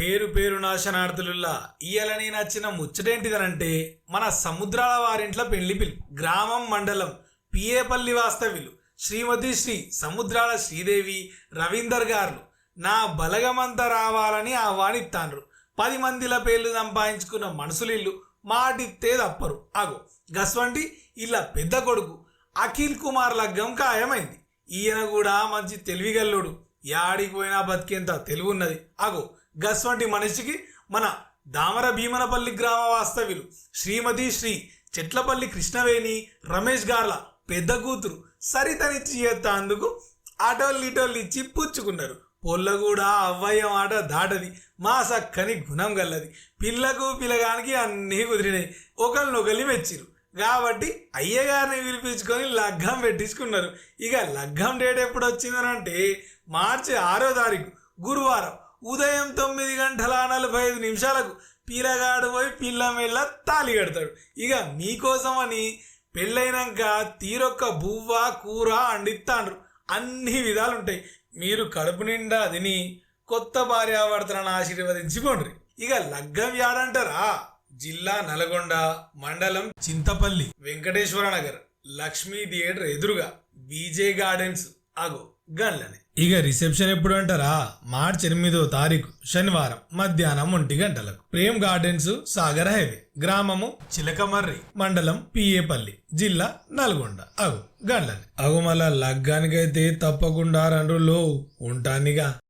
పేరు పేరు నాశనార్థులుల్లా ఇయ్యాలని నచ్చిన ముచ్చటేంటిదనంటే మన సముద్రాల వారింట్ల పెళ్లి పిల్లి గ్రామం మండలం పిఏపల్లి వాస్తవ్యులు శ్రీమతి శ్రీ సముద్రాల శ్రీదేవి రవీందర్ గారు నా బలగమంతా రావాలని ఆహ్వానిస్తాండ్రు. 10 మందిల పేర్లు సంపాదించుకున్న మనుషులిల్లు మాటిత్తే తప్పరు. అగో గస్వంటి ఇలా పెద్ద కొడుకు అఖిల్ కుమార్ లగ్గం ఖాయమైంది. ఈయన కూడా మంచి తెలివిగల్లుడు, యాడికి పోయినా బతికేంత తెలివున్నది. అగో గస్వంటి మనిషికి మన దామర భీమనపల్లి గ్రామ వాస్తవ్యులు శ్రీమతి శ్రీ చెట్లపల్లి కృష్ణవేణి రమేష్ గార్ల పెద్ద కూతురు సరితనిచ్చి చేస్తందుకు ఆటోళ్ళు ఇటోళ్ళు ఇచ్చి పుచ్చుకున్నారు. పొల్ల కూడా అవ్వయ్య మాట దాటది, మా సక్కని గుణం గల్లది. పిల్లకు పిల్లగానికి అన్నీ కుదిరినాయి, ఒకరినొకరిని మెచ్చిరు. కాబట్టి అయ్యగారిని పిలిపించుకొని లగ్గం పెట్టించుకున్నారు. ఇక లగ్గం డేట్ ఎప్పుడు వచ్చిందనంటే మార్చి 6వ తారీఖు గురువారం ఉదయం 9:45 పిల్లగాడు పోయి పిల్ల మెళ్ళ తాళి కడతాడు. ఇక మీకోసమని పెళ్ళైనాక తీరొక్క బువ్వ కూర అండిస్తాండ్రు. అన్ని విధాలు ఉంటాయి. మీరు కడుపు నిండా తిని కొత్త భార్యాభర్తలను ఆశీర్వదించుకోండి. ఇక లగ్గం యాడంటారా? జిల్లా నల్గొండ, మండలం చింతపల్లి, వెంకటేశ్వర నగర్, లక్ష్మీ థియేటర్ ఎదురుగా బీజే గార్డెన్స్ అగో గన్లని. ఇక రిసెప్షన్ ఎప్పుడు అంటారా? మార్చి 8వ తారీఖు శనివారం మధ్యాహ్నం 1 గంటలకు. ప్రేమ్ గార్డెన్స్, సాగర్ హైవే, గ్రామము చిలకమర్రి, మండలం పిఏపల్లి, జిల్లా నల్గొండ. అగో గన్లని. అగో మళ్ళా లగ్గానికైతే తప్పకుండా 2 ఉంటానిగా.